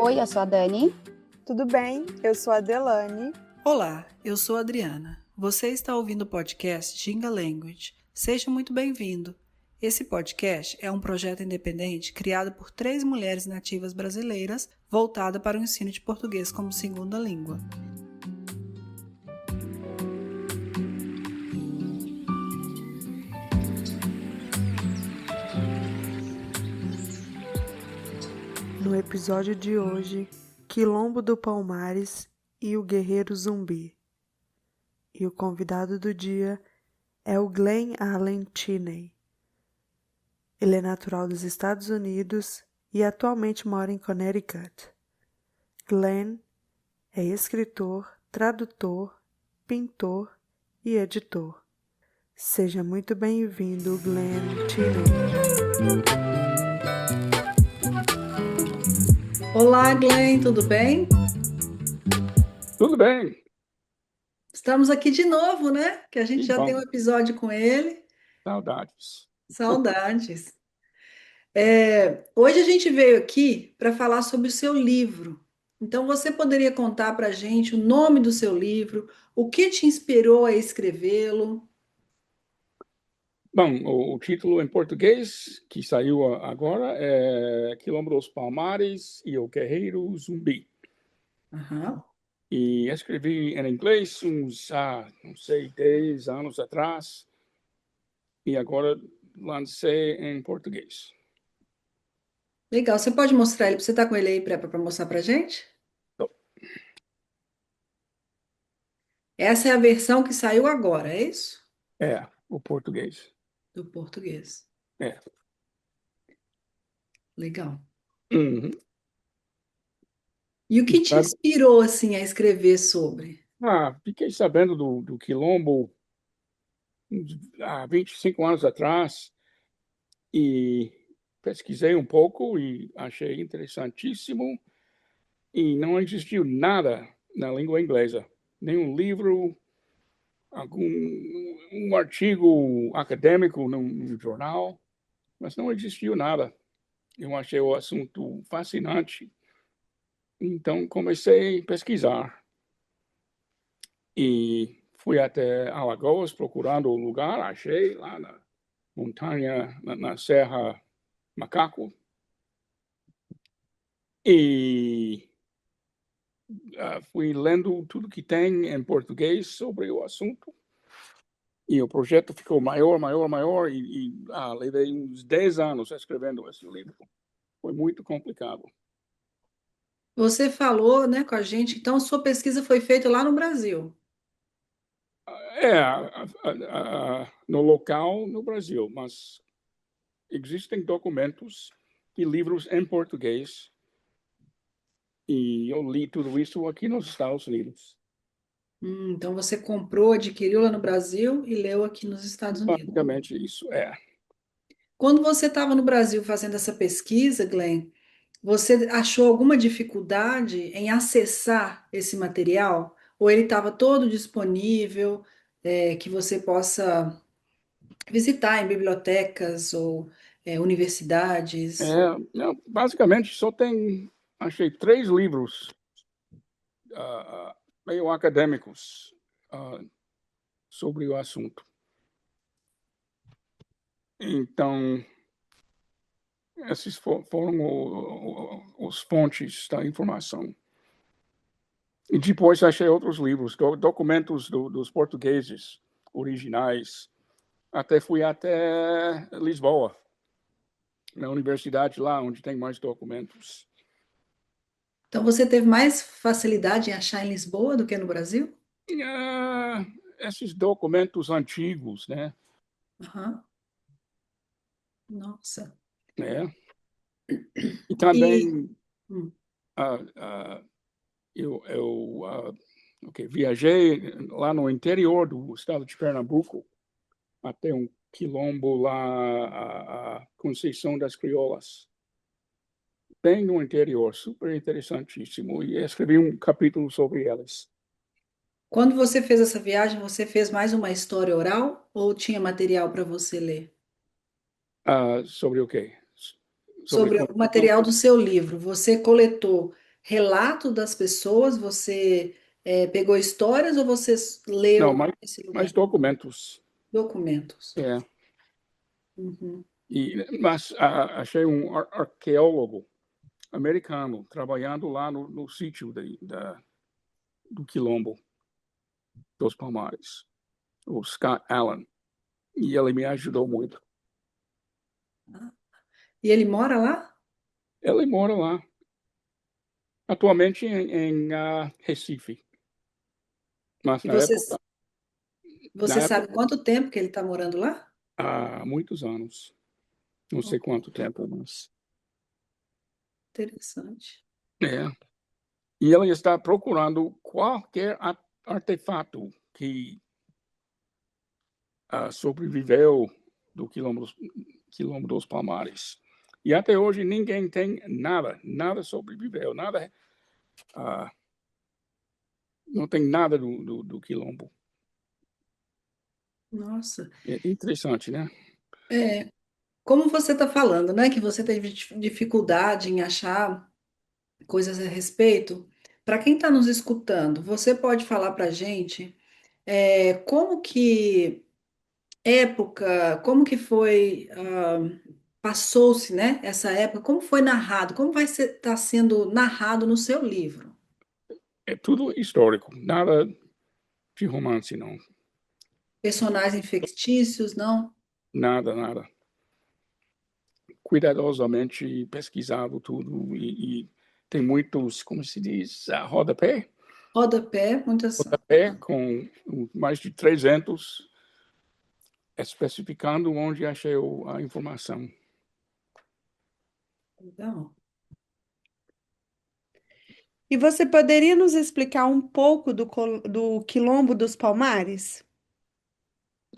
Oi, eu sou a Dani. Tudo bem? Eu sou a Delane. Olá, eu sou a Adriana. Você está ouvindo o podcast Ginga Language. Seja muito bem-vindo. Esse podcast é um projeto independente criado por 3 mulheres nativas brasileiras voltada para o ensino de português como segunda língua. No episódio de hoje, Quilombo do Palmares e o Guerreiro Zumbi. E o convidado do dia é o Glenn Allen Cheney. Ele é natural dos Estados Unidos e atualmente mora em Connecticut. Glenn é escritor, tradutor, pintor e editor. Seja muito bem-vindo, Glenn Cheney. Olá, Glenn, tudo bem? Tudo bem. Estamos aqui de novo, né? Que a gente Que já bom. tem um episódio com ele. Saudades. Saudades. Hoje a gente veio aqui para falar sobre o seu livro. Então, você poderia contar para a gente o nome do seu livro, o que te inspirou a escrevê-lo? Bom, o título em português que saiu agora é Quilombo dos Palmares e o Guerreiro Zumbi. Aham. E escrevi em inglês uns, não sei, 10 anos atrás. E agora lancei em português. Legal. Você pode mostrar ele? Você está com ele aí para mostrar para a gente? Tô. Essa é a versão que saiu agora, é isso? É, o português. Do português. É. Legal. Uhum. E o que te inspirou assim a escrever sobre? Fiquei sabendo do Quilombo há 25 anos atrás. E pesquisei um pouco e achei interessantíssimo. E não existiu nada na língua inglesa. Nenhum livro, um artigo acadêmico num jornal, mas não existiu nada. Eu achei o assunto fascinante. Então comecei a pesquisar. E fui até Alagoas procurando o lugar. Achei lá na montanha, na Serra Macaco. E fui lendo tudo que tem em português sobre o assunto. E o projeto ficou maior e levei uns 10 anos escrevendo esse livro. Foi muito complicado. Você falou, né, com a gente, então sua pesquisa foi feita lá no Brasil. No local no Brasil, mas existem documentos e livros em português e eu li tudo isso aqui nos Estados Unidos. Então você comprou, adquiriu lá no Brasil e leu aqui nos Estados Unidos. Basicamente isso, Quando você estava no Brasil fazendo essa pesquisa, Glenn, você achou alguma dificuldade em acessar esse material? Ou ele estava todo disponível, que você possa visitar em bibliotecas ou universidades? Não, basicamente só achei 3 livros meio acadêmicos sobre o assunto. Então, esses foram os fontes da informação. E depois achei outros livros, documentos dos portugueses originais. Até fui até Lisboa, na universidade lá, onde tem mais documentos. Então você teve mais facilidade em achar em Lisboa do que no Brasil? Esses documentos antigos, né? Aham. Nossa. E também Hum. eu viajei lá no interior do estado de Pernambuco até um quilombo lá, a Conceição das Crioulas, bem no interior, super interessantíssimo, e escrevi um capítulo sobre elas. Quando você fez essa viagem, você fez mais uma história oral ou tinha material para você ler? Sobre o quê? Sobre o material do seu livro. Você coletou relato das pessoas? Você pegou histórias ou você Não, leu esse mais lugar? documentos. Documentos. É. Uhum. Mas achei um arqueólogo americano trabalhando lá no sítio do Quilombo dos Palmares, o Scott Allen, e ele me ajudou muito. E ele mora lá? Ele mora lá, atualmente em Recife, mas E você na sabe época, quanto tempo que ele está morando lá? há muitos anos, não Oh, sei quanto tempo, mas interessante. é. E ele está procurando qualquer artefato que sobreviveu do Quilombo dos Palmares. E até hoje ninguém tem nada, nada sobreviveu, nada, ah, não tem nada do Quilombo. Nossa. É interessante, né? É, como você está falando, né, que você teve dificuldade em achar coisas a respeito, para quem está nos escutando, você pode falar para a gente como que época, como que foi, passou-se, né, essa época, como foi narrado, como vai estar sendo narrado no seu livro? É tudo histórico, nada de romance, não. Personagens fictícios, não? Nada, nada. Cuidadosamente pesquisado tudo e tem muitos, como se diz, rodapé, Rodapé, muitas. rodapé com mais de 300 especificando onde achei a informação. Legal. E você poderia nos explicar um pouco do Quilombo dos Palmares?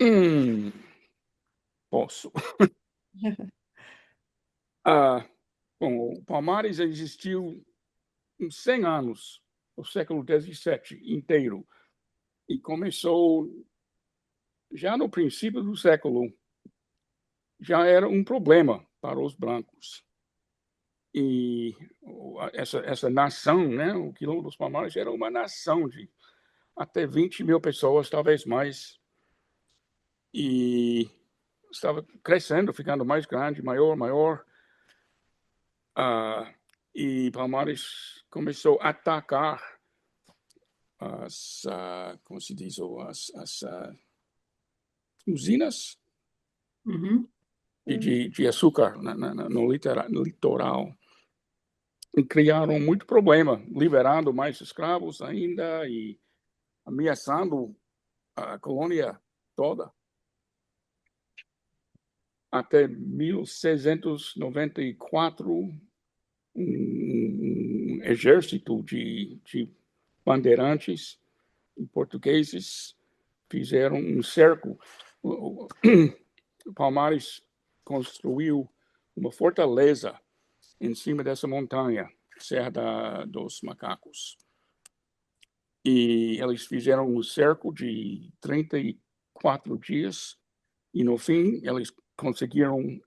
Hum, posso. Ah, bom, o Palmares existiu uns 100 anos, o século XVII inteiro, e começou já no princípio do século, já era um problema para os brancos. E essa nação, né, o Quilombo dos Palmares, era uma nação de até 20 mil pessoas, talvez mais, e estava crescendo, ficando mais grande, maior, maior. Ah, e Palmares começou a atacar como se diz, as usinas Uhum. de açúcar no litoral. E criaram muito problema, liberando mais escravos ainda e ameaçando a colônia toda. Até 1694, um exército de bandeirantes e portugueses fizeram um cerco. O Palmares construiu uma fortaleza em cima dessa montanha, Serra dos Macacos. E eles fizeram um cerco de 34 dias e no fim eles conseguiram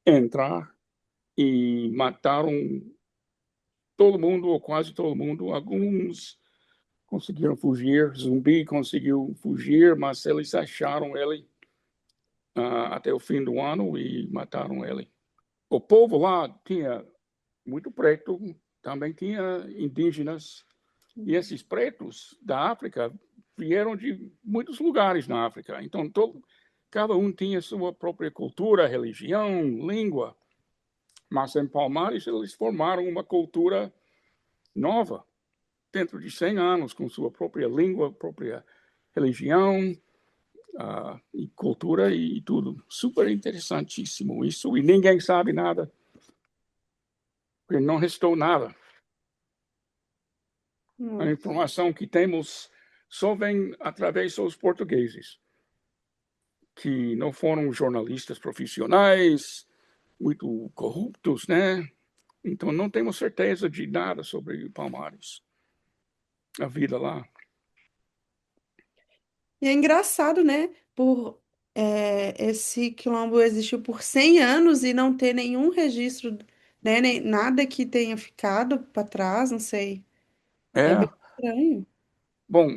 entrar e mataram todo mundo ou quase todo mundo. Alguns conseguiram fugir, Zumbi conseguiu fugir, mas eles acharam ele até o fim do ano e mataram ele. O povo lá tinha muito preto, também tinha indígenas, e esses pretos da África vieram de muitos lugares na África. Então, cada um tinha sua própria cultura, religião, língua. Mas em Palmares eles formaram uma cultura nova, dentro de 100 anos, com sua própria língua, própria religião, e cultura e tudo. Super interessantíssimo isso. E ninguém sabe nada, porque não restou nada. A Hum. informação que temos só vem através dos portugueses, que não foram jornalistas profissionais, muito corruptos, né? Então não temos certeza de nada sobre Palmares, a vida lá. E é engraçado, né? Esse quilombo existiu por 100 anos e não ter nenhum registro né? Nada que tenha ficado para trás, não sei. É É, bem estranho. bom,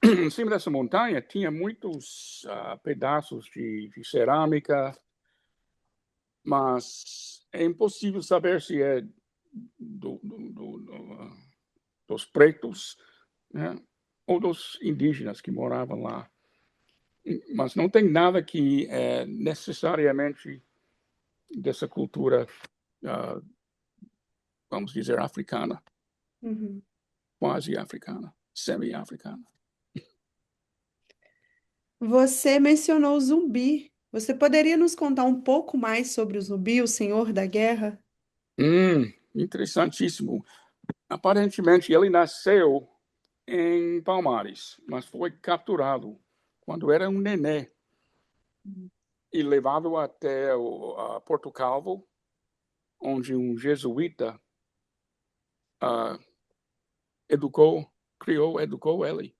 em cima dessa montanha tinha muitos pedaços de cerâmica, mas é impossível saber se é dos pretos, né, ou dos indígenas que moravam lá. Mas não tem nada que é necessariamente dessa cultura, ah, vamos dizer, africana, Uhum. quase africana, semi-africana. Você mencionou o zumbi. Você poderia nos contar um pouco mais sobre o zumbi, o Senhor da Guerra? Interessantíssimo. Aparentemente, ele nasceu em Palmares, mas foi capturado quando era um nenê e levado até Porto Calvo, onde um jesuíta ah, educou, educou ele.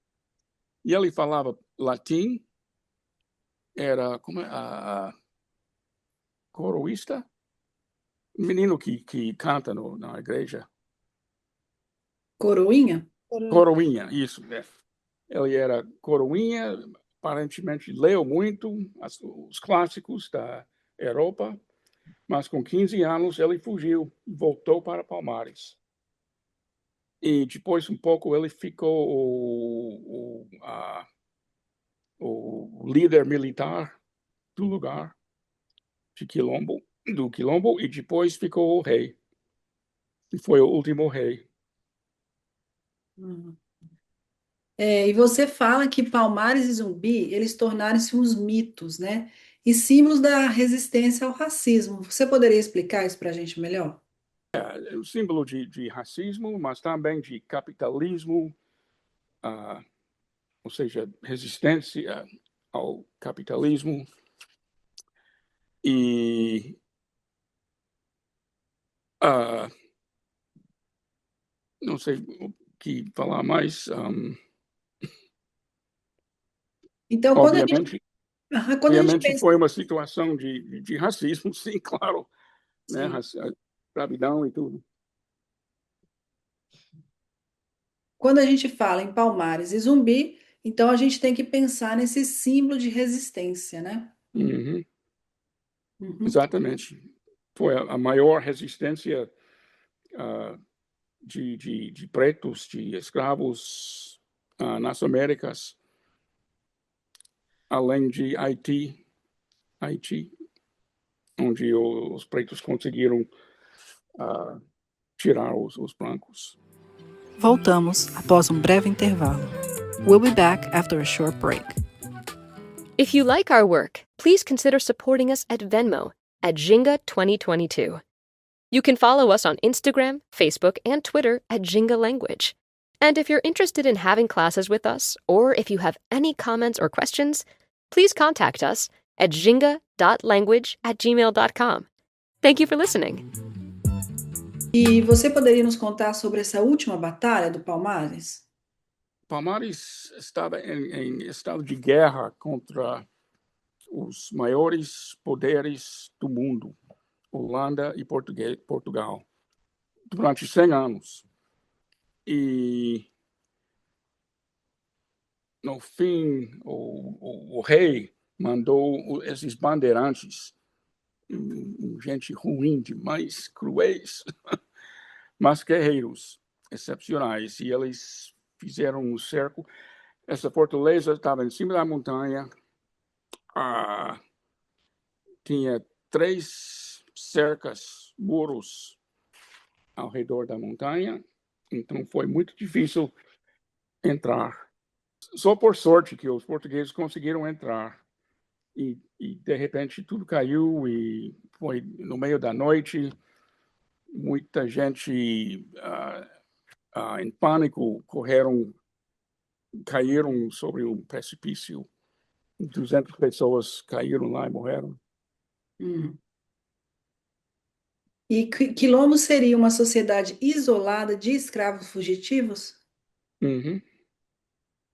E ele falava latim, era como coroísta, um menino que canta na igreja. Coroinha? Coroinha, isso. Ele era coroinha, aparentemente leu muito os clássicos da Europa, mas com 15 anos ele fugiu e voltou para Palmares. E depois, um pouco, ele ficou o líder militar do lugar, do Quilombo, e depois ficou o rei. E foi o último rei. Uhum. E você fala que Palmares e Zumbi, eles tornaram-se uns mitos, né? E símbolos da resistência ao racismo. Você poderia explicar isso para a gente melhor? É um símbolo de racismo, mas também de capitalismo, uh, ou seja, resistência ao capitalismo. E uh, não sei o que falar mais. Então, Obviamente, quando a gente obviamente pensa, foi uma situação de racismo, sim, claro, né? sim, Escravidão e tudo. quando a gente fala em Palmares e Zumbi, então a gente tem que pensar nesse símbolo de resistência, né? Uhum, Uhum. exatamente. Foi a maior resistência uh, de pretos, de escravos nas Américas, além de Haiti, onde os pretos conseguiram uh, tirar os brancos. Voltamos após breve intervalo. We'll be back after a short break. If you like our work, please consider supporting us at Venmo at Jinga 2022. You can follow us on Instagram, Facebook, and Twitter at Jinga Language. And if you're interested in having classes with us, or if you have any comments or questions, please contact us at jinga.language@gmail.com. Thank you for listening. E você poderia nos contar sobre essa última batalha do Palmares? Palmares estava em estado de guerra contra os maiores poderes do mundo, Holanda e Portugal, durante 100 anos. E, no fim, o rei mandou esses bandeirantes, gente ruim demais, cruéis, mas guerreiros excepcionais. E eles fizeram um cerco. Essa fortaleza estava em cima da montanha, tinha 3 cercas, muros ao redor da montanha, então foi muito difícil entrar. Só por sorte que os portugueses conseguiram entrar e de repente tudo caiu e foi no meio da noite, muita gente em pânico caíram sobre um precipício, 200 pessoas caíram lá e morreram. Hum. E Quilombo seria uma sociedade isolada de escravos fugitivos? Uhum.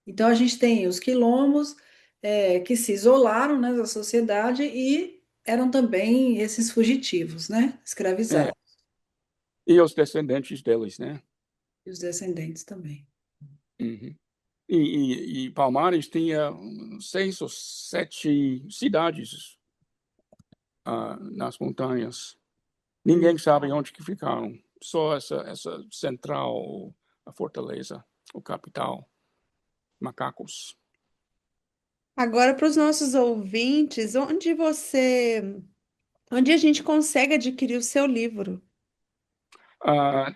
Então a gente tem os quilombos que se isolaram, né, da sociedade e eram também esses fugitivos, né, É, escravizados. E os descendentes deles, né? E os descendentes também. Uhum. E Palmares tinha 6 ou 7 cidades nas montanhas. Ninguém sabe onde que ficaram. Só essa central, a fortaleza, o capital, Macacos. Agora, para os nossos ouvintes, onde a gente consegue adquirir o seu livro?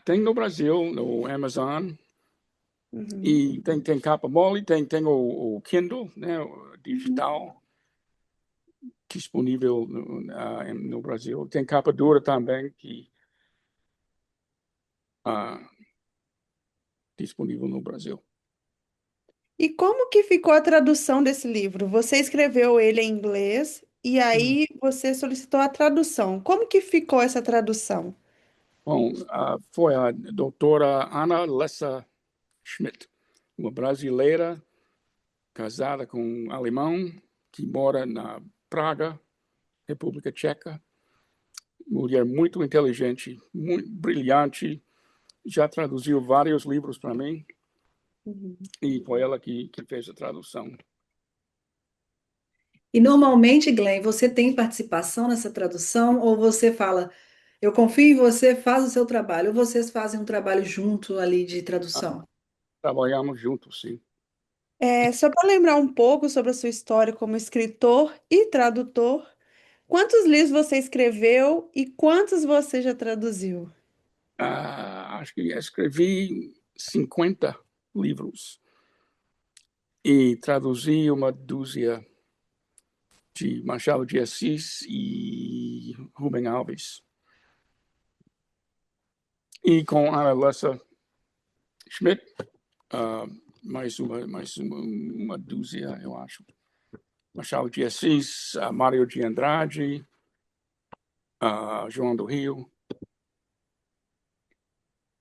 Tem no Brasil, no Amazon, Uhum. e tem capa mole, tem o Kindle, né, o digital, disponível no Brasil. Tem capa dura também, que ah, disponível no Brasil. E como que ficou a tradução desse livro? Você escreveu ele em inglês e aí você solicitou a tradução. Como que ficou essa tradução? Bom, foi a doutora Ana Lessa Schmidt, uma brasileira casada com um alemão que mora na Praga, República Tcheca. Mulher muito inteligente, muito brilhante, já traduziu vários livros para mim e foi ela que fez a tradução. E normalmente, Glenn, você tem participação nessa tradução ou você fala, eu confio em você, faz o seu trabalho, ou vocês fazem um trabalho junto ali de tradução? Trabalhamos juntos, sim. Só para lembrar um pouco sobre a sua história como escritor e tradutor, quantos livros você escreveu e quantos você já traduziu? Acho que escrevi 50 livros e traduzi uma dúzia de Machado de Assis e Rubem Alves. E com Ana Lessa Schmidt, mais uma dúzia, eu acho. Machado de Assis, Mário de Andrade, João do Rio.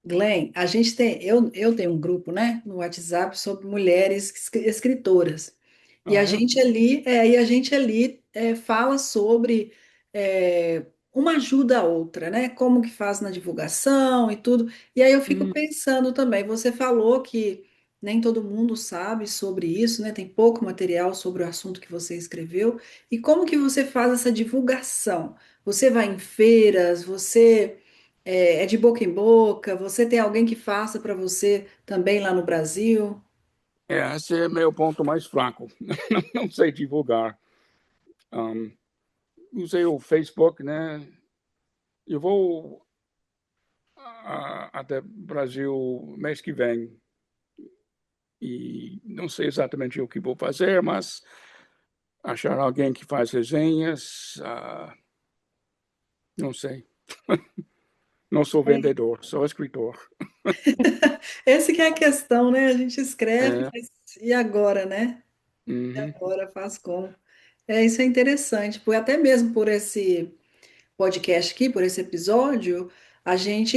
Glenn, a gente tem, eu tenho um grupo, né, no WhatsApp sobre mulheres escritoras. E a É? gente ali, fala sobre uma ajuda a outra, né? Como que faz na divulgação e tudo. E aí eu fico pensando também, você falou que nem todo mundo sabe sobre isso, né? Tem pouco material sobre o assunto que você escreveu. E como que você faz essa divulgação? Você vai em feiras, você é de boca em boca, você tem alguém que faça para você também lá no Brasil? Esse é meu ponto mais fraco. Não sei divulgar. Usei o Facebook, né? Eu vou até Brasil mês que vem e não sei exatamente o que vou fazer, mas achar alguém que faz resenhas, não sei. Não sou vendedor, sou escritor. Essa que é a questão, né? A gente escreve, É, mas e agora, né? E uhum, agora faz como? Isso é interessante, porque até mesmo por esse podcast aqui, por esse episódio, a gente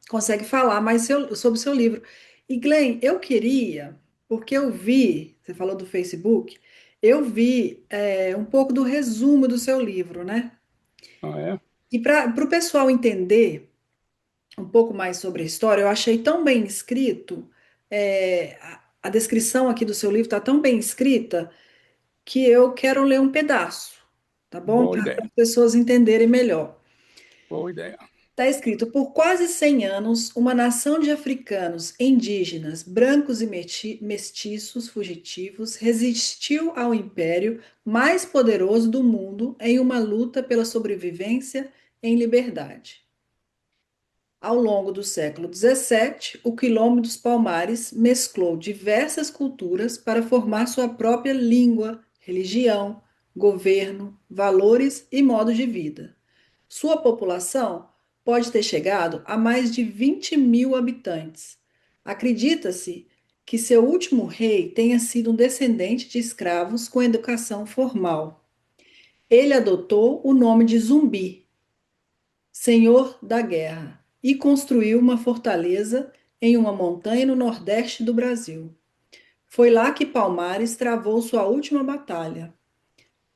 consegue falar mais sobre o seu livro. E Glenn, eu queria, porque eu vi, você falou do Facebook, eu vi um pouco do resumo do seu livro, né? é? E para o pessoal entender um pouco mais sobre a história, eu achei tão bem escrito, a descrição aqui do seu livro está tão bem escrita, que eu quero ler um pedaço, tá bom? Boa Para ideia, as pessoas entenderem melhor. boa ideia. Está escrito: por quase 100 anos, uma nação de africanos, indígenas, brancos e mestiços fugitivos resistiu ao império mais poderoso do mundo em uma luta pela sobrevivência em liberdade. Ao longo do século XVII, o Quilombo dos Palmares mesclou diversas culturas para formar sua própria língua, religião, governo, valores e modo de vida. Sua população pode ter chegado a mais de 20 mil habitantes. Acredita-se que seu último rei tenha sido um descendente de escravos com educação formal. Ele adotou o nome de Zumbi, Senhor da Guerra, e construiu uma fortaleza em uma montanha no nordeste do Brasil. Foi lá que Palmares travou sua última batalha.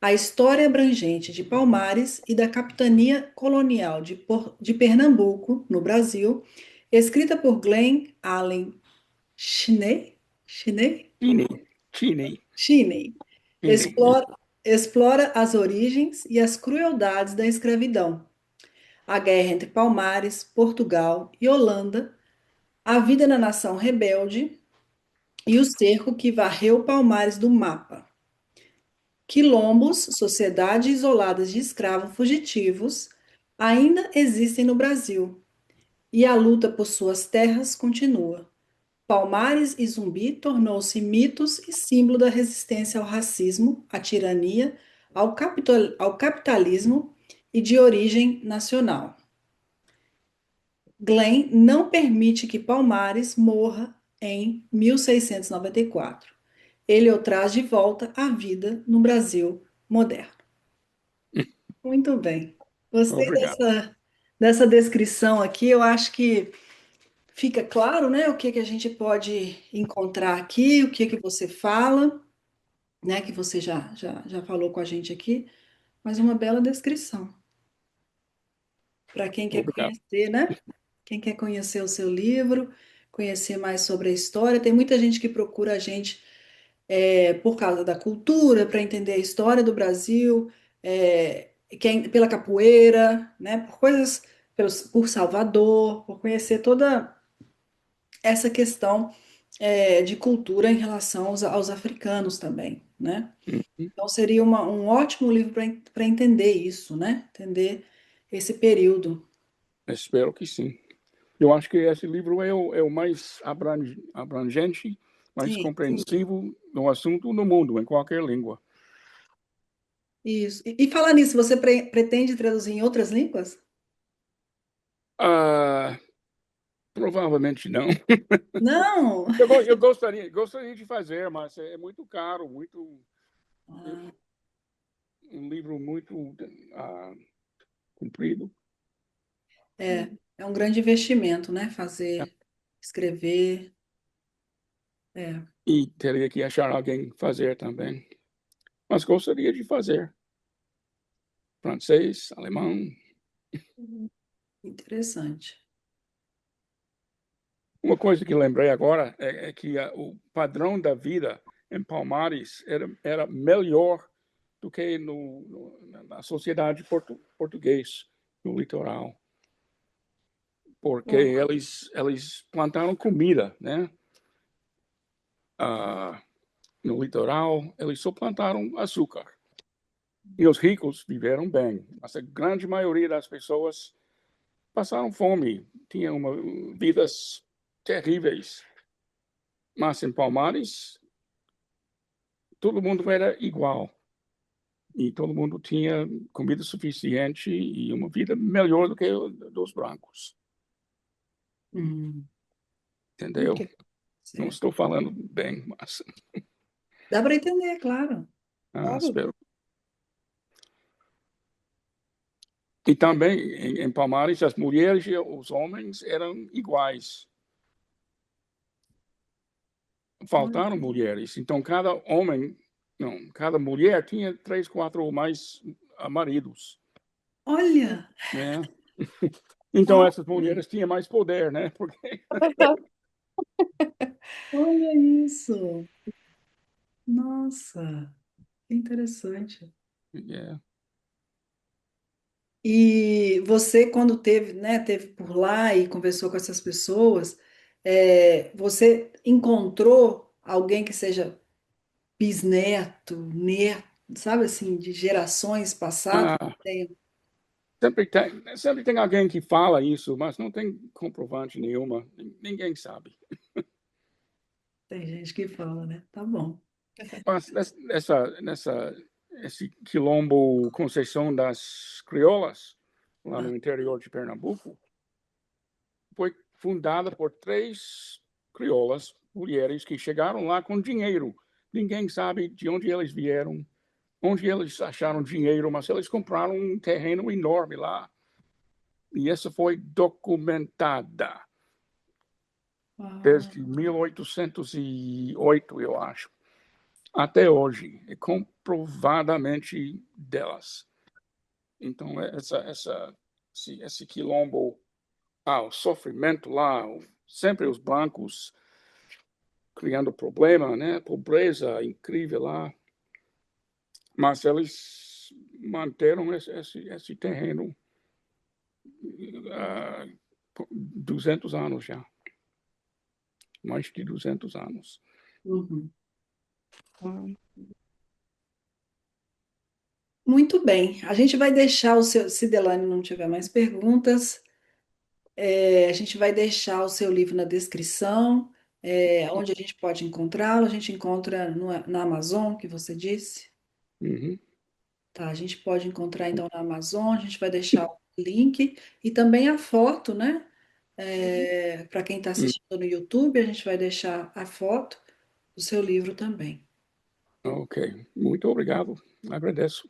A história abrangente de Palmares e da capitania colonial de Pernambuco, no Brasil, escrita por Glenn Allen Chiney, Chiney? Chine, Chine, Chiney, Chine. explora as origens e as crueldades da escravidão, a guerra entre Palmares, Portugal e Holanda, a vida na nação rebelde e o cerco que varreu Palmares do mapa. Quilombos, sociedades isoladas de escravos fugitivos, ainda existem no Brasil, e a luta por suas terras continua. Palmares e Zumbi tornou-se mitos e símbolo da resistência ao racismo, à tirania, ao capitalismo e de origem nacional. Glenn não permite que Palmares morra em 1694. Ele o traz de volta à vida no Brasil moderno. Muito bem. Gostei Obrigado. dessa descrição aqui. Eu acho que fica claro, né, o que que a gente pode encontrar aqui, o que que você fala, né, que você já falou com a gente aqui, mas uma bela descrição. Para quem quer Obrigado. conhecer, né? Quem quer conhecer o seu livro, conhecer mais sobre a história, tem muita gente que procura a gente por causa da cultura, para entender a história do Brasil, pela capoeira, né? Por coisas, por Salvador, por conhecer toda essa questão de cultura em relação aos africanos também, né? Uhum. Então seria um ótimo livro para entender isso, né? Entender esse período. Espero que sim. Eu acho que esse livro é o mais abrangente, mais Sim, compreensivo no assunto no mundo, em qualquer língua. isso. E falar nisso, você pretende traduzir em outras línguas? Ah, provavelmente não. Não! Eu gostaria de fazer, mas é muito caro, Ah, um livro muito comprido. é um grande investimento, né? Fazer, escrever. É. E teria que achar alguém fazer também. Mas gostaria de fazer. Francês, alemão. Interessante. Uma coisa que lembrei agora é que o padrão da vida em Palmares era melhor do que na sociedade portuguesa, no litoral. Porque Bom, eles plantaram comida, né? No litoral, eles só plantaram açúcar. E os ricos viveram bem, mas a grande maioria das pessoas passaram fome, tinham vidas terríveis. Mas em Palmares, todo mundo era igual. E todo mundo tinha comida suficiente e uma vida melhor do que dos brancos. hum, Entendeu? ok, Não certo. estou falando bem, mas Dá para entender, claro. Claro. espero. E também em Palmares, as mulheres e os homens eram iguais. Faltaram mulheres. Então, cada mulher tinha 3, 4 ou mais maridos, Olha, né? Então, essas mulheres tinham mais poder, né? Porque, olha isso. Nossa, que interessante. yeah. E você, quando teve, né, teve por lá e conversou com essas pessoas, você encontrou alguém que seja bisneto, neto, sabe assim, de gerações passadas? Ah, sempre tem alguém que fala isso, mas não tem comprovante nenhuma. Ninguém sabe. Tem gente que fala, né? Tá bom. Mas esse quilombo Conceição das Crioulas, lá Ah, no interior de Pernambuco, foi fundada por 3 crioulas, mulheres, que chegaram lá com dinheiro. Ninguém sabe de onde eles vieram, onde eles acharam dinheiro, mas eles compraram um terreno enorme lá. E essa foi documentada ah, desde 1808, eu acho. até hoje, é comprovadamente delas. Então, esse quilombo, o sofrimento lá, sempre os brancos criando problema, né? Pobreza incrível lá. Mas eles manteram esse terreno 200 anos já. Mais de 200 anos. Uhum. Muito bem. A gente vai deixar se Delane não tiver mais perguntas, a gente vai deixar o seu livro na descrição, onde a gente pode encontrá-lo. A gente encontra na Amazon, que você disse. Uhum. Tá, a gente pode encontrar então na Amazon, a gente vai deixar o link e também a foto, né? Para quem está assistindo no YouTube, a gente vai deixar a foto do seu livro também. Ok, muito obrigado, agradeço.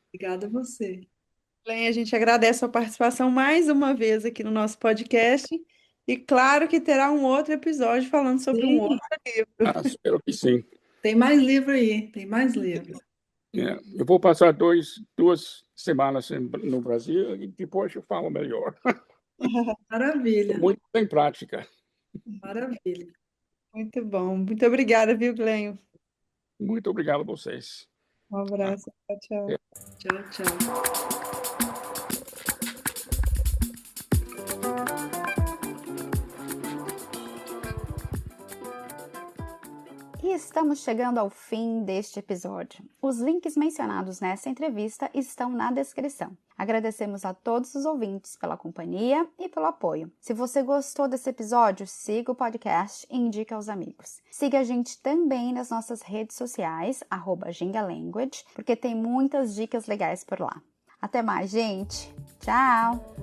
Obrigada a você. Glenn, a gente agradece a sua participação mais uma vez aqui no nosso podcast. E claro que terá um outro episódio falando sobre um Sim, outro livro. Espero que sim. tem mais livro aí, tem mais livro. Eu vou passar 2 semanas no Brasil e depois eu falo melhor. Maravilha, Muito em prática. maravilha. Muito bom. Muito obrigada, viu, Glenn? Muito obrigado a vocês. Um abraço. Tchau, tchau. Tchau, tchau. E estamos chegando ao fim deste episódio. Os links mencionados nessa entrevista estão na descrição. Agradecemos a todos os ouvintes pela companhia e pelo apoio. Se você gostou desse episódio, siga o podcast e indique aos amigos. Siga a gente também nas nossas redes sociais, @gingalanguage, porque tem muitas dicas legais por lá. Até mais, gente! Tchau!